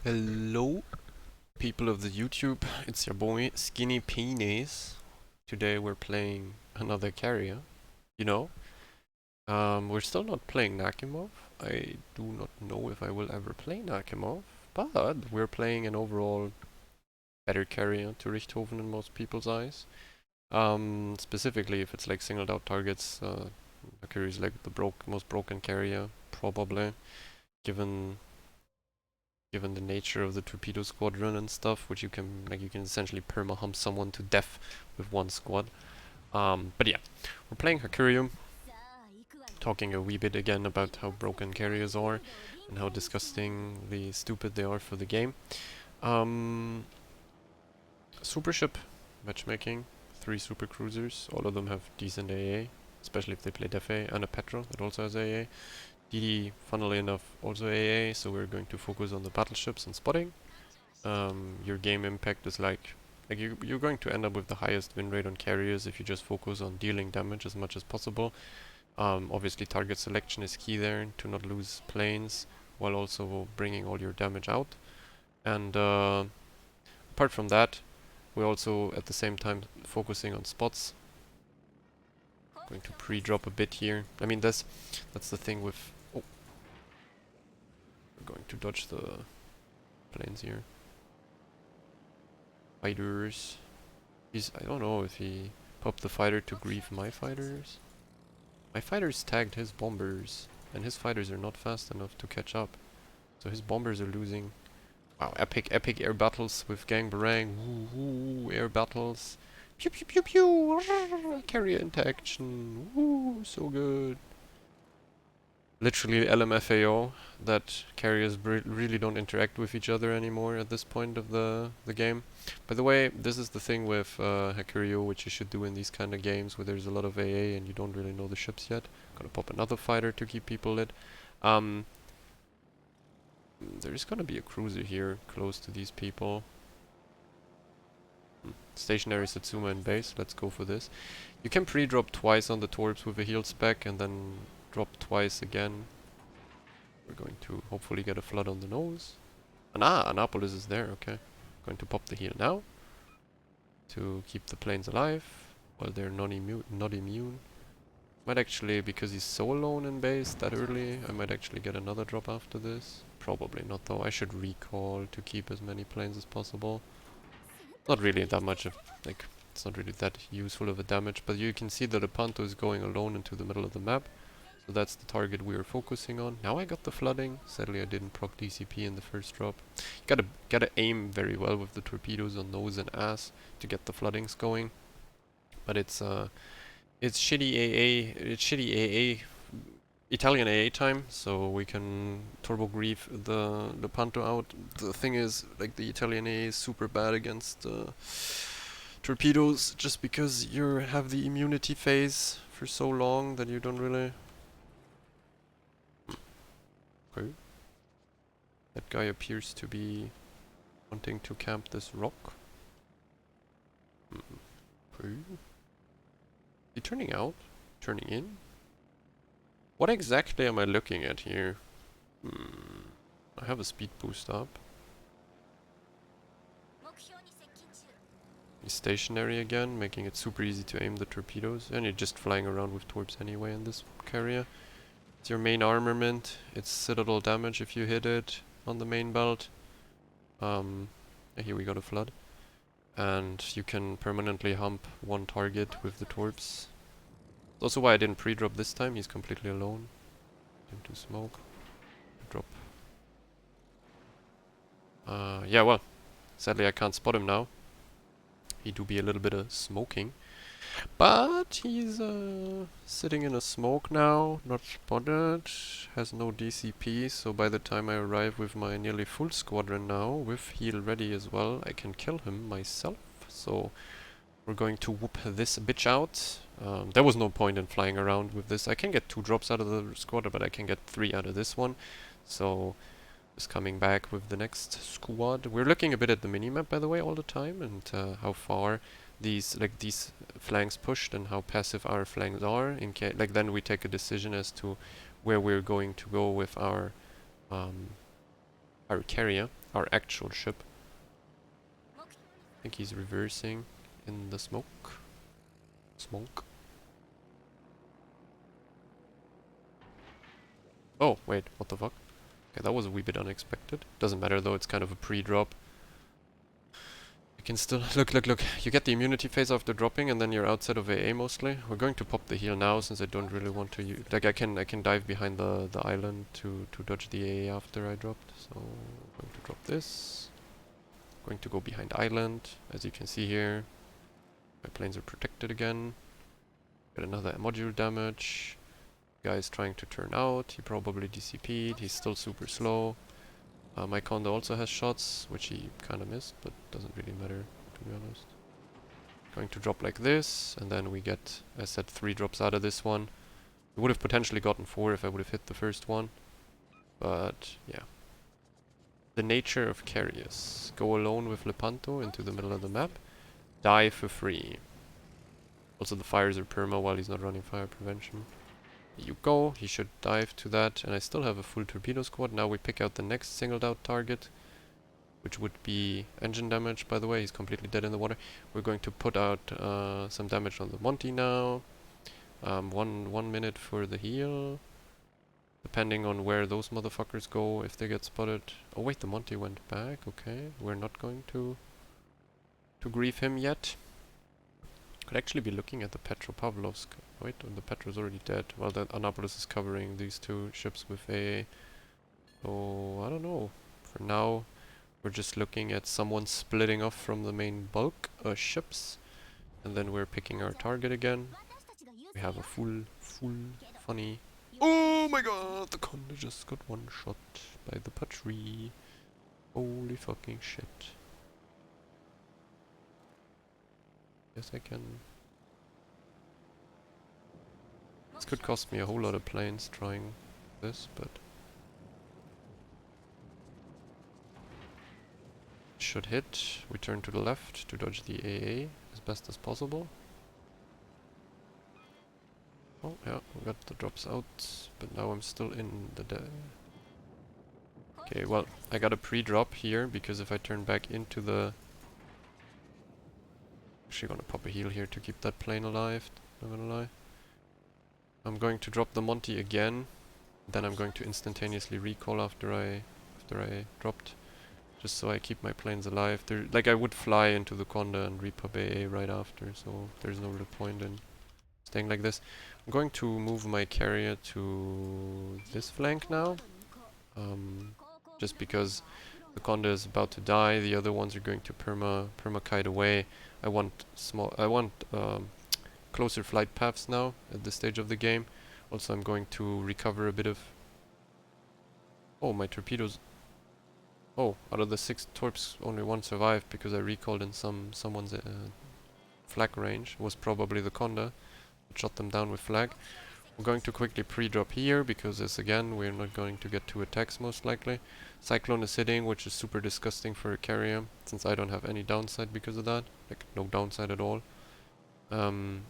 Hello, people of the YouTube. It's your boy Skinny Penis. Today we're playing another carrier. You know, we're still not playing Nakimov. I do not know if I will ever play Nakimov, but we're playing an overall better carrier to Richthofen in most people's eyes. Specifically, if it's like singled out targets, Haky is like the most broken carrier, probably, given given the nature of the torpedo squadron and stuff, which you can essentially perma-hump someone to death with one squad. But yeah, we're playing Haky, talking a wee bit again about how broken carriers are and how disgustingly stupid they are for the game. Um, super ship matchmaking, 3 super cruisers, all of them have decent AA, especially if they play Defe, and a Petro that also has AA. DD, funnily enough, also AA, so we're going to focus on the battleships and spotting. Your game impact is like you're going to end up with the highest win rate on carriers if you just focus on dealing damage as much as possible. Obviously target selection is key there to not lose planes while also bringing all your damage out. And apart from that, we're also at the same time focusing on spots. Going to pre-drop a bit here. I mean that's the thing with we're going to dodge the planes here. Fighters. I don't know if he popped the fighter to grief my fighters. My fighters tagged his bombers, and his fighters are not fast enough to catch up. So his bombers are losing. Wow, epic air battles with Gang Barang. Woo, woo, air battles. Pew pew pew pew. Carrier into action. Woo, so good. Literally LMFAO, that carriers really don't interact with each other anymore at this point of the game. By the way, this is the thing with Haky, which you should do in these kind of games where there's a lot of AA and you don't really know the ships yet. Gonna pop another fighter to keep people lit. There's gonna be a cruiser here close to these people. Stationary Satsuma in base, let's go for this. You can pre-drop twice on the torps with a heal spec and then drop twice again. We're going to hopefully get a flood on the nose. And Annapolis is there, okay. Going to pop the heal now to keep the planes alive while they're not immune. Might actually, because he's so alone in base that early, I might actually get another drop after this. Probably not though, I should recall to keep as many planes as possible. Not really that much of, like, it's not really that useful of a damage, but you can see that Lepanto is going alone into the middle of the map. So that's the target we are focusing on. Now I got the flooding. Sadly I didn't proc DCP in the first drop. You gotta aim very well with the torpedoes on nose and ass to get the floodings going. But it's shitty AA Italian AA time, so we can turbo grief the Lepanto out. The thing is, like, the Italian AA is super bad against torpedoes just because you have the immunity phase for so long that you don't really. Okay. That guy appears to be wanting to camp this rock. Okay. Is he turning out? Turning in? What exactly am I looking at here? I have a speed boost up. He's stationary again, making it super easy to aim the torpedoes. And you're just flying around with torps anyway in this carrier. It's your main armament. It's citadel damage if you hit it on the main belt. Here we got a flood. And you can permanently hump one target with the torps. That's also why I didn't pre-drop this time. He's completely alone. Into smoke. Drop. Yeah, well, sadly I can't spot him now. He do be a little bit of smoking. But he's sitting in a smoke now, not spotted, has no DCP, so by the time I arrive with my nearly full squadron now, with heal ready as well, I can kill him myself. So we're going to whoop this bitch out. There was no point in flying around with this. I can get 2 drops out of the squad, but I can get 3 out of this one. So just coming back with the next squad. We're looking a bit at the minimap, by the way, all the time, and how far these flanks pushed and how passive our flanks are. In case, like, then we take a decision as to where we're going to go with our our carrier, our actual ship. I think he's reversing in the smoke. Smoke. Oh, wait, what the fuck? Okay, that was a wee bit unexpected. Doesn't matter though, it's kind of a pre-drop. You can still... Look, look, look. You get the immunity phase after dropping and then you're outside of AA mostly. We're going to pop the heal now since I don't really want to use... Like, I can dive behind the island to dodge the AA after I dropped. So, I'm going to drop this. Going to go behind island. As you can see here, my planes are protected again. Get another module damage. Guy's trying to turn out. He probably DCP'd. He's still super slow. My Conda also has shots, which he kind of missed, but doesn't really matter, to be honest. Going to drop like this, and then we get, as I said, 3 drops out of this one. We would have potentially gotten 4 if I would have hit the first one. But, yeah. The nature of carriers. Go alone with Lepanto into the middle of the map. Die for free. Also the fires are perma while he's not running fire prevention. You go, he should dive to that, and I still have a full torpedo squad. Now we pick out the next singled out target, which would be engine damage, by the way. He's completely dead in the water. We're going to put out some damage on the Monty now. 1 minute for the heal, depending on where those motherfuckers go, if they get spotted. Oh wait, the Monty went back, okay. We're not going to grief him yet. Could actually be looking at the Petropavlovsk. Wait, the Petro's already dead. Well, the Annapolis is covering these 2 ships with AA. So, I don't know. For now, we're just looking at someone splitting off from the main bulk ships. And then we're picking our target again. We have a full funny... Oh my god! The Conda just got one shot by the Patri. Holy fucking shit. Yes, I can... This could cost me a whole lot of planes trying this, but... Should hit. We turn to the left to dodge the AA as best as possible. Oh yeah, we got the drops out, but now I'm still in the... Okay, well, I got a pre-drop here, because if I turn back into the... Actually gonna pop a heal here to keep that plane alive, not gonna lie. I'm going to drop the Monty again, then I'm going to instantaneously recall after I dropped, just so I keep my planes alive. Like I would fly into the Conda and repub AA right after, so there's no real point in staying like this. I'm going to move my carrier to this flank now, just because the Conda is about to die. The other ones are going to perma-kite away. I want closer flight paths now at this stage of the game. Also, I'm going to recover a bit of... Oh, my torpedoes... Oh, out of the 6 torps, only 1 survived because I recalled in someone's flag range. It was probably the Conda. Shot them down with flag. We're going to quickly pre-drop here because, as again, we're not going to get 2 attacks most likely. Cyclone is hitting, which is super disgusting for a carrier, since I don't have any downside because of that. Like, no downside at all.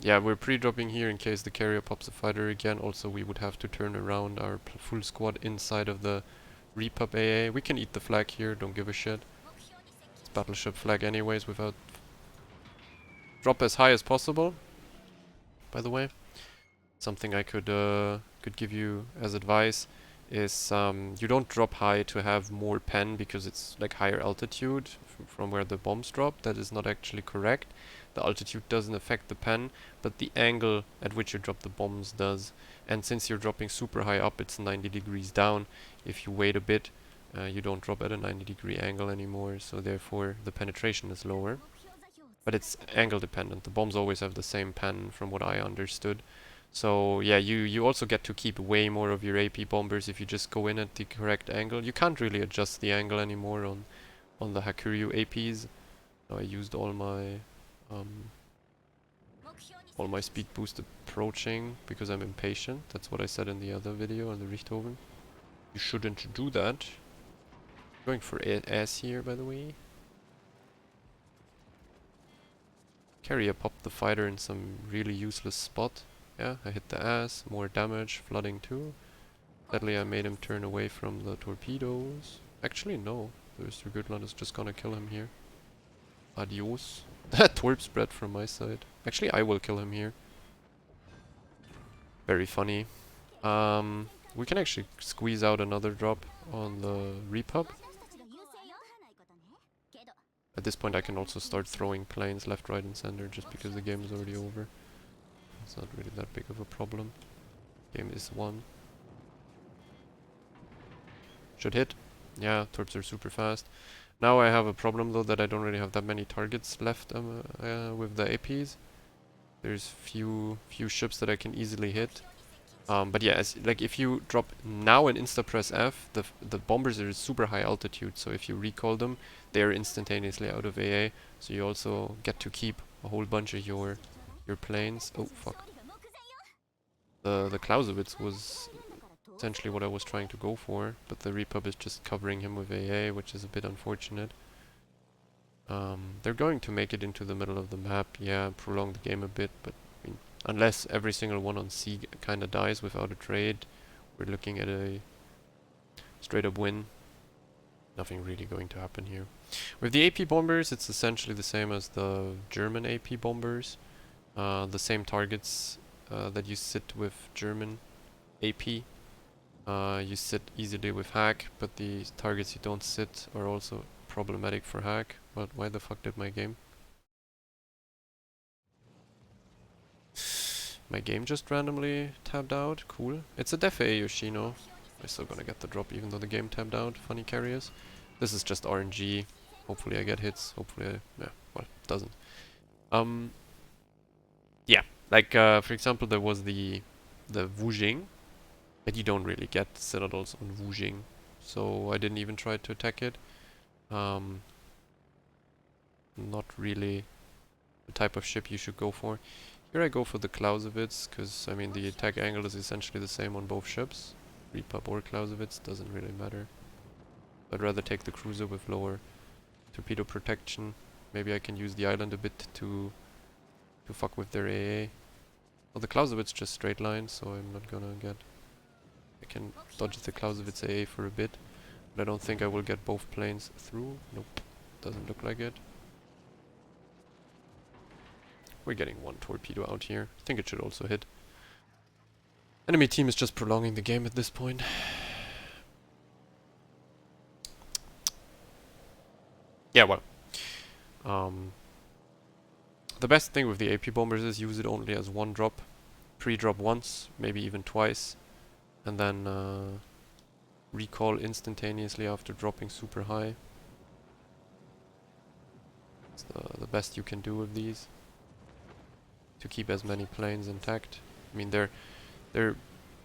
Yeah, we're pre-dropping here in case the carrier pops a fighter again. Also, we would have to turn around our full squad inside of the repub AA. We can eat the flag here, don't give a shit. It's battleship flag anyways, without... Drop as high as possible, by the way. Something I could give you as advice is you don't drop high to have more pen because it's like higher altitude from where the bombs drop. That is not actually correct. The altitude doesn't affect the pen, but the angle at which you drop the bombs does. And since you're dropping super high up, it's 90 degrees down. If you wait a bit, you don't drop at a 90-degree angle anymore, so therefore the penetration is lower. But it's angle dependent. The bombs always have the same pen from what I understood. So yeah, you also get to keep way more of your AP bombers if you just go in at the correct angle. You can't really adjust the angle anymore on the Hakuryu APs. So I used all my speed boost approaching because I'm impatient. That's what I said in the other video on the Richthofen. You shouldn't do that. Going for S here, by the way. Carrier popped the fighter in some really useless spot. Yeah, I hit the ass, more damage, flooding too. Sadly I made him turn away from the torpedoes. Actually, no. Mr. Goodland is just gonna kill him here. Adios. That twerp spread from my side. Actually, I will kill him here. Very funny. We can actually squeeze out another drop on the repub. At this point I can also start throwing planes left, right and center just because the game is already over. It's not really that big of a problem. Game is won. Should hit. Yeah, torps are super fast. Now I have a problem though that I don't really have that many targets left with the APs. There's few ships that I can easily hit. But yeah, like if you drop now and insta press F, the bombers are super high altitude, so if you recall them, they're instantaneously out of AA. So you also get to keep a whole bunch of your planes. Oh fuck. The Clausewitz was essentially what I was trying to go for, but the Repub is just covering him with AA, which is a bit unfortunate. They're going to make it into the middle of the map, yeah, prolong the game a bit, but I mean, unless every single one on C kinda dies without a trade, we're looking at a straight up win. Nothing really going to happen here. With the AP bombers, it's essentially the same as the German AP bombers. The same targets that you sit with German AP. You sit easily with Hack, but the targets you don't sit are also problematic for Hack. But why the fuck did my game just randomly tabbed out? Cool. It's a Def A Yoshino. I'm still gonna get the drop even though the game tabbed out. Funny carriers. This is just RNG. Hopefully I get hits. Hopefully yeah, well, it doesn't. Yeah, like for example there was the Wujing, but you don't really get citadels on Wujing, so I didn't even try to attack it. Not really the type of ship you should go for. Here I go for the Clausewitz, because I mean the attack angle is essentially the same on both ships. Repub or Clausewitz, doesn't really matter. I'd rather take the cruiser with lower torpedo protection. Maybe I can use the island a bit to fuck with their AA. Well, the Clausewitz just straight line, so I'm not gonna get... I can dodge the Clausewitz AA for a bit, but I don't think I will get both planes through. Nope, doesn't look like it. We're getting one torpedo out here. I think it should also hit. Enemy team is just prolonging the game at this point. Yeah, well. The best thing with the AP bombers is use it only as one drop. Pre-drop once, maybe even twice. And then recall instantaneously after dropping super high. It's the best you can do with these. To keep as many planes intact. I mean, they're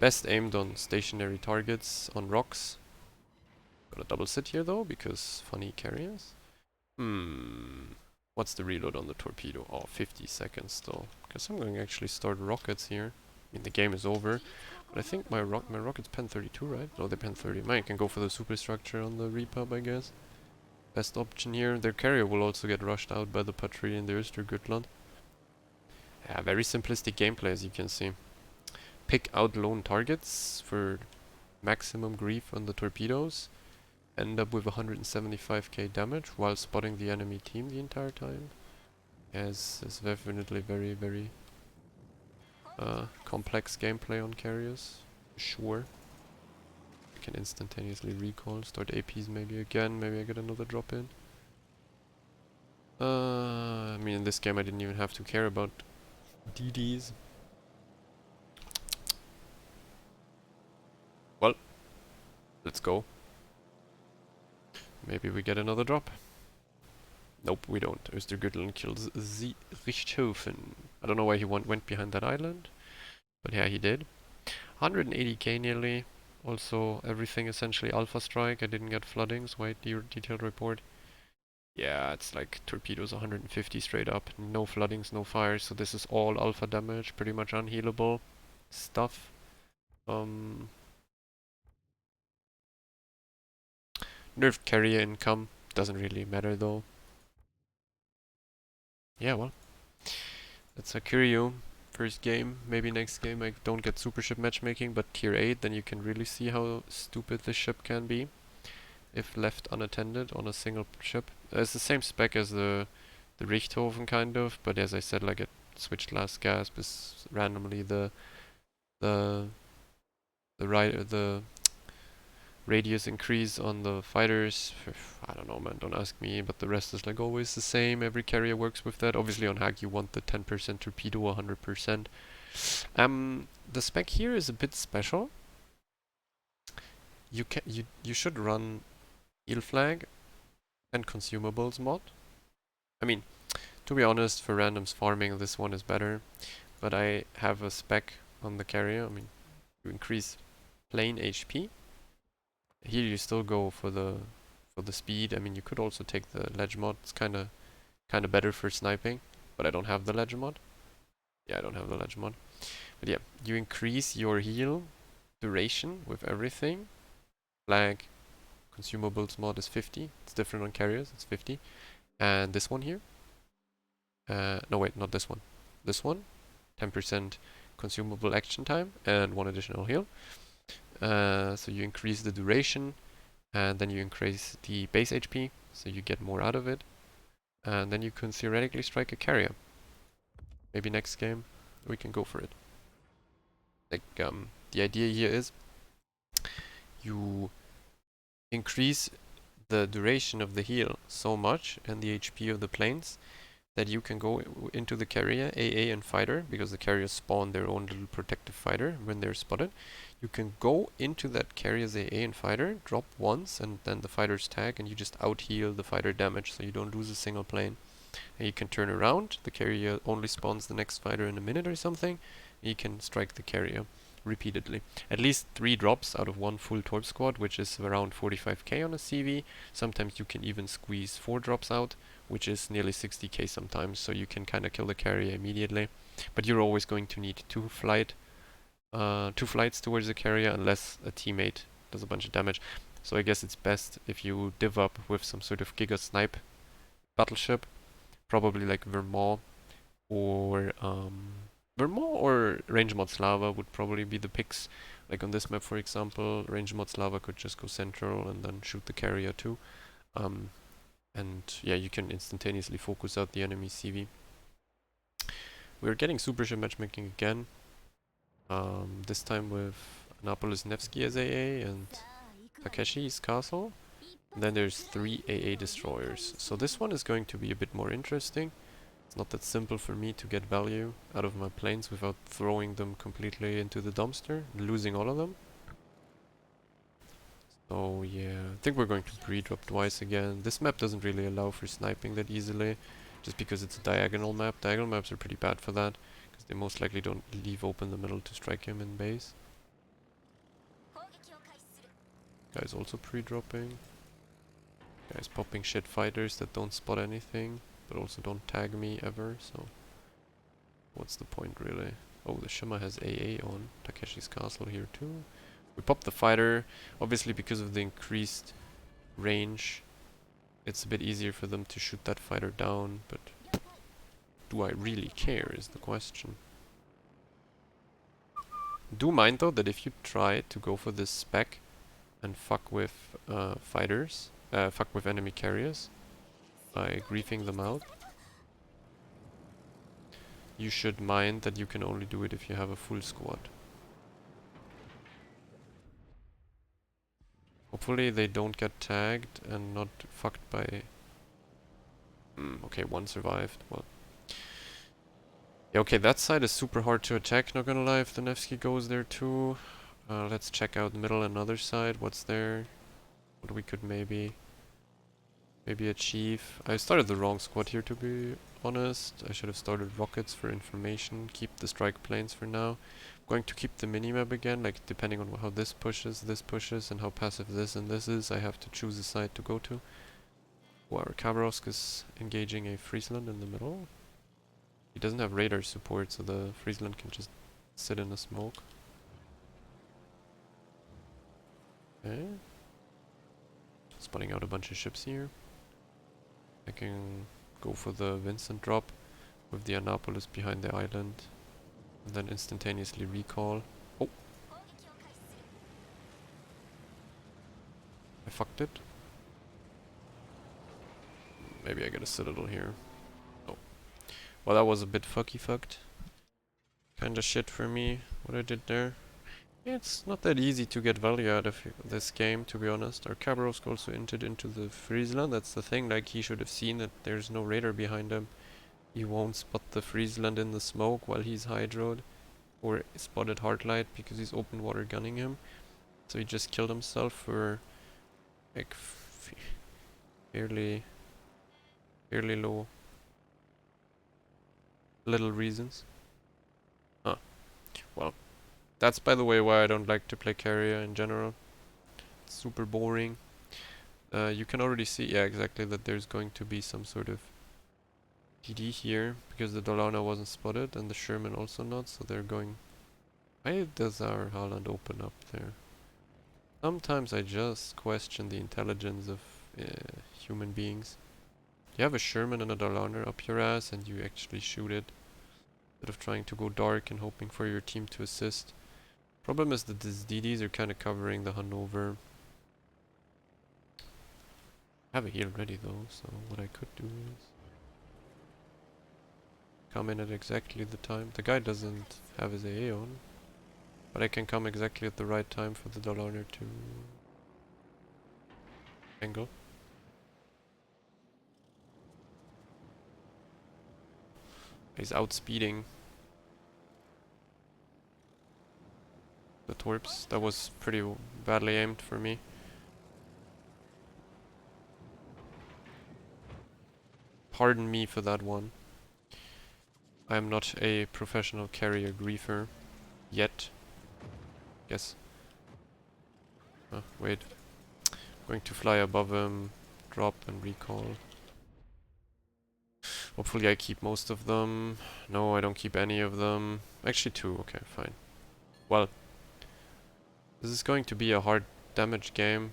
best aimed on stationary targets, on rocks. Gotta double sit here though, because funny carriers. What's the reload on the torpedo? Oh, 50 seconds still. Guess I'm going to actually start rockets here. I mean, the game is over. But I think my rocket's pen 32, right? No, they're pen 30. Mine can go for the superstructure on the repub, I guess. Best option here. Their carrier will also get rushed out by the Patrie and the Östergötland. Yeah, very simplistic gameplay, as you can see. Pick out lone targets for maximum grief on the torpedoes. End up with 175k damage while spotting the enemy team the entire time. Yes, it's definitely very, very complex gameplay on carriers. Sure. I can instantaneously recall, start APs maybe again, maybe I get another drop in. I mean in this game I didn't even have to care about DDs. Well, let's go. Maybe we get another drop. Nope, we don't. Östergötland kills the Richthofen. I don't know why he went behind that island, but yeah, he did. 180k nearly. Also, everything essentially alpha strike. I didn't get floodings. Wait, detailed report. Yeah, it's like torpedoes 150 straight up. No floodings, no fires. So this is all alpha damage. Pretty much unhealable stuff. Nerfed carrier income. Doesn't really matter though. Yeah, well. That's a Curio. First game. Maybe next game I don't get super ship matchmaking, but tier 8, then you can really see how stupid this ship can be. if left unattended on a single ship. It's the same spec as the Richthofen kind of, but as I said, like it switched last gasp is randomly the the radius increase on the fighters. I don't know, man, don't ask me, but the rest is like always the same. Every carrier works with that. Obviously on Hack you want the 10% torpedo, 100%. The spec here is a bit special. You should run heal flag and consumables mod. I mean, to be honest, for randoms farming this one is better, but I have a spec on the carrier. I mean, you increase plane HP. Here you still go for the speed. I mean, you could also take the ledge mod. It's kind of better for sniping, but I don't have the ledge mod. Yeah, I don't have the ledge mod. But yeah, you increase your heal duration with everything. Flag, consumables mod is 50. It's different on carriers. It's 50. And this one here. No wait, not this one. This one, 10% consumable action time and 1 additional heal. So you increase the duration, and then you increase the base HP, so you get more out of it. And then you can theoretically strike a carrier. Maybe next game we can go for it. Like, the idea here is you increase the duration of the heal so much and the HP of the planes that you can go into the carrier, AA and fighter, because the carriers spawn their own little protective fighter when they're spotted. You can go into that carrier's AA and fighter, drop once, and then the fighters tag, and you just out-heal the fighter damage, so you don't lose a single plane. And you can turn around, the carrier only spawns the next fighter in a minute or something, and you can strike the carrier repeatedly. At least 3 drops out of 1 full torp squad, which is around 45k on a CV. Sometimes you can even squeeze 4 drops out, which is nearly 60k sometimes, so you can kind of kill the carrier immediately. But you're always going to need 2 flights towards the carrier unless a teammate does a bunch of damage. So I guess it's best if you div up with some sort of giga snipe battleship, probably like Vermont or Range Mod Slava would probably be the picks. Like on this map, for example, Range Mod Slava could just go central and then shoot the carrier too. And yeah, you can instantaneously focus out the enemy CV. We're getting super ship matchmaking again. This time with Annapolis Nevsky as AA and Takeshi's castle. And then there's 3 AA destroyers. So this one is going to be a bit more interesting. It's not that simple for me to get value out of my planes without throwing them completely into the dumpster and losing all of them. So yeah, I think we're going to pre-drop twice again. This map doesn't really allow for sniping that easily, just because it's a diagonal map. Diagonal maps are pretty bad for that, because they most likely don't leave open the middle to strike him in base. Guy's also pre-dropping. Guy's popping shit fighters that don't spot anything, but also don't tag me ever, so what's the point really? Oh, the Shima has AA on. Takeshi's castle here too. We pop the fighter, obviously because of the increased range, it's a bit easier for them to shoot that fighter down, but do I really care is the question. Do mind though that if you try to go for this spec and fuck with fighters, fuck with enemy carriers by griefing them out, you should mind that you can only do it if you have a full squad. Hopefully they don't get tagged and not fucked by... okay, 1 survived. Well, yeah, okay, that side is super hard to attack, not gonna lie, if the Nevsky goes there too. Let's check out the middle and other side, what's there? What we could maybe achieve. I started the wrong squad here, to be honest. I should have started rockets for information, keep the strike planes for now. I'm going to keep the minimap again, like depending on how this pushes, and how passive this and this is, I have to choose a side to go to. Wow, Khabarovsk is engaging a Friesland in the middle. He doesn't have radar support, so the Friesland can just sit in the smoke. Okay. Spotting out a bunch of ships here. I can go for the Vincent drop with the Annapolis behind the island. And then instantaneously recall. Oh! I fucked it. Maybe I get a Citadel here. Oh. Well, that was a bit fucked. Kinda shit for me, what I did there. Yeah, it's not that easy to get value out of this game, to be honest. Our Khabarovsk also entered into the Friesland, that's the thing, like he should have seen that there's no radar behind him. He won't spot the Friesland in the smoke while he's hydroed, or spotted Heartlight because he's open water gunning him. So he just killed himself for like fairly low little reasons. Huh. Well, that's by the way why I don't like to play carrier in general. It's super boring. You can already see, yeah, exactly, that there's going to be some sort of DD here because the Dolana wasn't spotted and the Sherman also not, so they're going. Why does our Haaland open up there? Sometimes I just question the intelligence of human beings. You have a Sherman and a Dolana up your ass and you actually shoot it instead of trying to go dark and hoping for your team to assist. Problem is that these DDs are kind of covering the Hanover. I have a heal ready though, so what I could do is come in at exactly the time. The guy doesn't have his AA on, but I can come exactly at the right time for the Dollar to angle. He's outspeeding the Torps. That was pretty badly aimed for me. Pardon me for that one. I am not a professional carrier griefer yet. Guess. Oh, wait. I'm going to fly above him, drop and recall. Hopefully I keep most of them. No, I don't keep any of them. Actually 2, okay, fine. Well, this is going to be a hard damage game.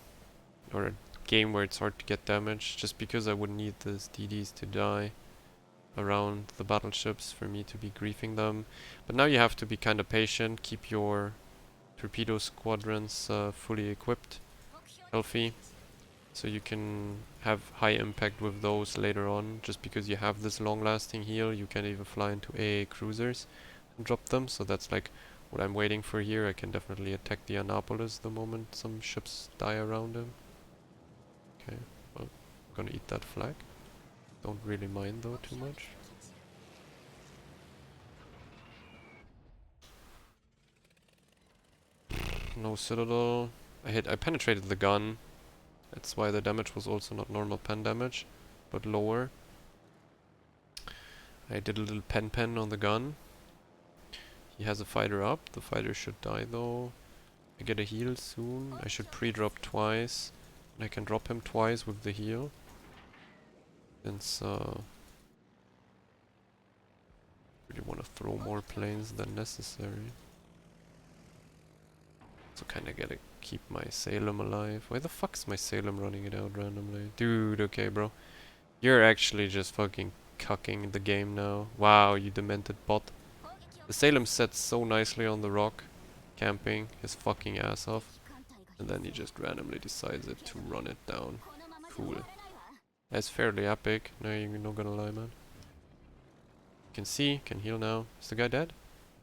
Or a game where it's hard to get damage, just because I would need these DDs to die around the battleships for me to be griefing them. But now you have to be kind of patient, keep your torpedo squadrons fully equipped, healthy, so you can have high impact with those later on. Just because you have this long-lasting heal, you can even fly into AA cruisers and drop them, so that's like what I'm waiting for here. I can definitely attack the Annapolis the moment some ships die around him. Okay, well, I'm gonna eat that flag. Don't really mind though too much. No Citadel. I penetrated the gun. That's why the damage was also not normal pen damage, but lower. I did a little pen on the gun. He has a fighter up. The fighter should die though. I get a heal soon. I should pre-drop twice. And I can drop him twice with the heal. Since really want to throw more planes than necessary. So kinda gotta keep my Salem alive. Why the fuck's my Salem running it out randomly? Dude, okay bro. You're actually just fucking cucking the game now. Wow, you demented bot. The Salem sets so nicely on the rock, camping his fucking ass off. And then he just randomly decides it to run it down. Cool. That's fairly epic, no, you're not gonna lie, man. You can see, can heal now. Is the guy dead?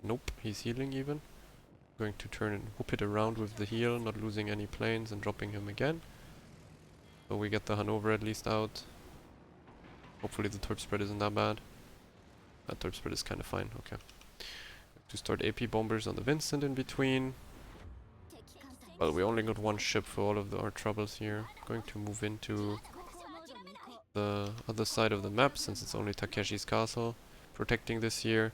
Nope, he's healing even. Going to turn and whoop it around with the heal, not losing any planes and dropping him again. So we get the Hanover at least out. Hopefully the torp spread isn't that bad. That torp spread is kind of fine, okay. To start AP bombers on the Vincent in between. Well, we only got one ship for all of our troubles here. Going to move into the other side of the map since it's only Takeshi's castle protecting this here.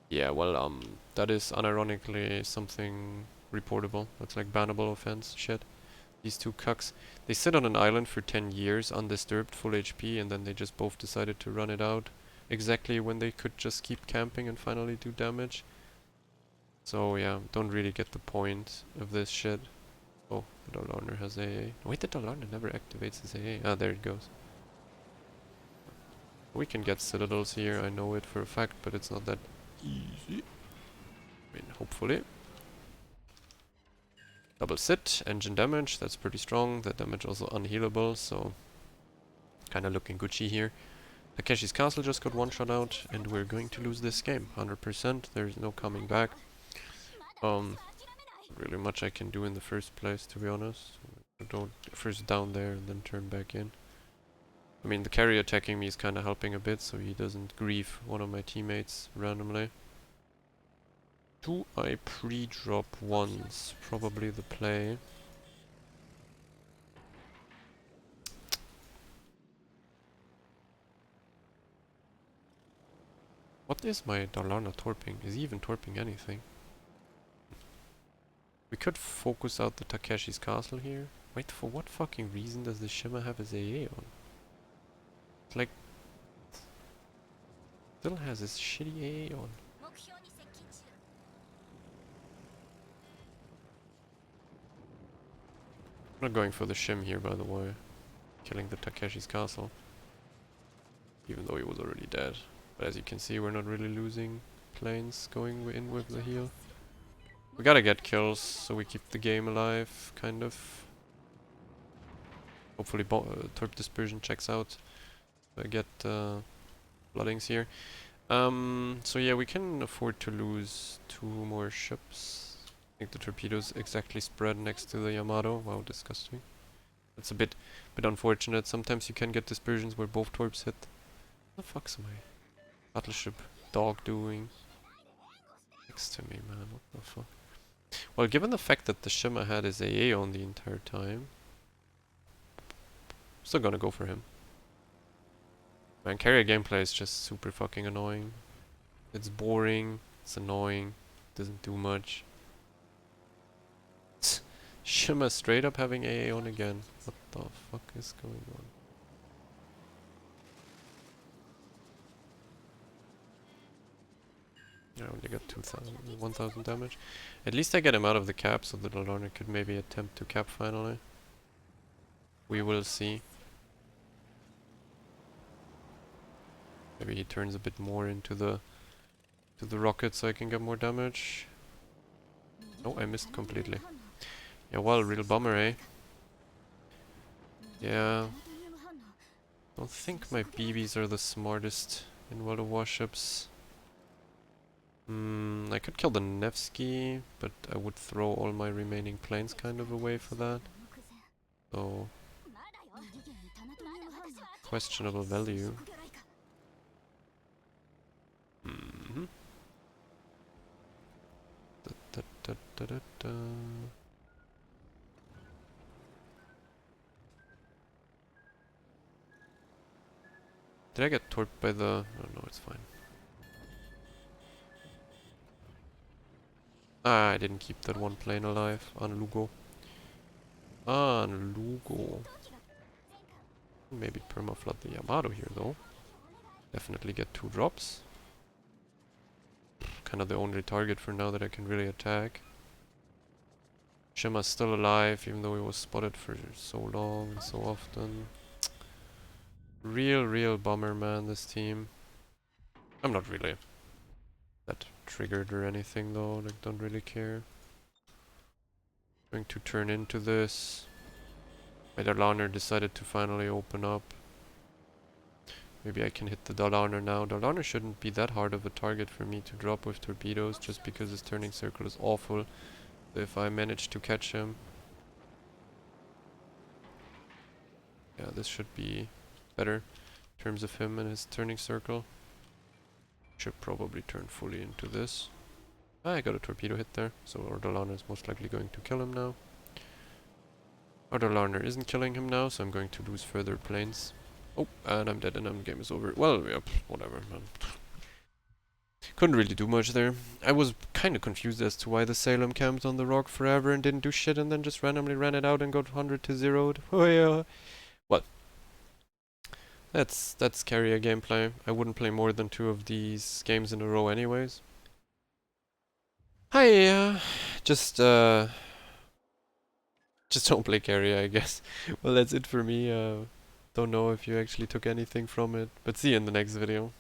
Yeah, well, that is unironically something reportable. That's like bannable offense shit. These two cucks, they sit on an island for 10 years undisturbed, full HP, and then they just both decided to run it out exactly when they could just keep camping and finally do damage. So yeah, don't really get the point of this shit. Oh, the Dollarner has AA. Wait, the Dollarner never activates his AA. Ah, there it goes. We can get Citadels here, I know it for a fact, but it's not that easy. I mean, hopefully. Double sit, engine damage, that's pretty strong. That damage also unhealable, so Kinda looking Gucci here. Takeshi's castle just got one shot out, and we're going to lose this game, 100%. There's no coming back. Really much I can do in the first place, to be honest. Don't first down there and then turn back in. I mean, the carry attacking me is kind of helping a bit, so he doesn't grief one of my teammates randomly. Do I pre-drop once? Probably the play. What is my Darlana torping? Is he even torping anything? We could focus out the Takeshi's castle here. Wait, for what fucking reason does the Shimmer have his AA on? It's like... Still has his shitty AA on. I'm not going for the Shim here, by the way. Killing the Takeshi's castle. Even though he was already dead. But as you can see, we're not really losing planes going in with the heal. We gotta get kills, so we keep the game alive, kind of. Hopefully Torp Dispersion checks out. So I get floodings here. So yeah, we can afford to lose 2 more ships. I think the torpedoes exactly spread next to the Yamato. Wow, disgusting. That's a bit unfortunate. Sometimes you can get dispersions where both torps hit. What the fuck's my battleship dog doing next to me, man? What the fuck? Well, given the fact that the Shima had his AA on the entire time, still gonna go for him. Man, carrier gameplay is just super fucking annoying. It's boring, it's annoying, doesn't do much. Shima straight up having AA on again. What the fuck is going on? I only got 1,000 damage. At least I get him out of the cap so that Lorna could maybe attempt to cap finally. We will see. Maybe he turns a bit more into the rocket so I can get more damage. Oh, I missed completely. Yeah, well, real bummer, eh? Yeah. Don't think my BBs are the smartest in World of Warships. I could kill the Nevsky, but I would throw all my remaining planes kind of away for that. So... questionable value. Did I get torped by the... oh no, it's fine. Ah, I didn't keep that one plane alive. On Lugo. On Lugo. Maybe permaflood the Yamato here though. Definitely get 2 drops. Kind of the only target for now that I can really attack. Shima's still alive, even though he was spotted for so long and so often. Real bummer, man, this team. I'm not really that triggered or anything though, like don't really care. Going to turn into this. My Darlaner decided to finally open up. Maybe I can hit the Darlaner now. Darlaner shouldn't be that hard of a target for me to drop with torpedoes, just because his turning circle is awful. If I manage to catch him... yeah, this should be better in terms of him and his turning circle. Should probably turn fully into this. Ah, I got a torpedo hit there, so our Darlaner is most likely going to kill him now. Our Darlaner isn't killing him now, so I'm going to lose further planes. Oh, and I'm dead and the game is over. Well, yep, whatever, man. Couldn't really do much there. I was kind of confused as to why the Salem camped on the rock forever and didn't do shit and then just randomly ran it out and got 100 to 0'd. Oh yeah. Well, that's carrier gameplay. I wouldn't play more than 2 of these games in a row anyways. Hi, just don't play carrier, I guess. Well, that's it for me. Don't know if you actually took anything from it, but see you in the next video.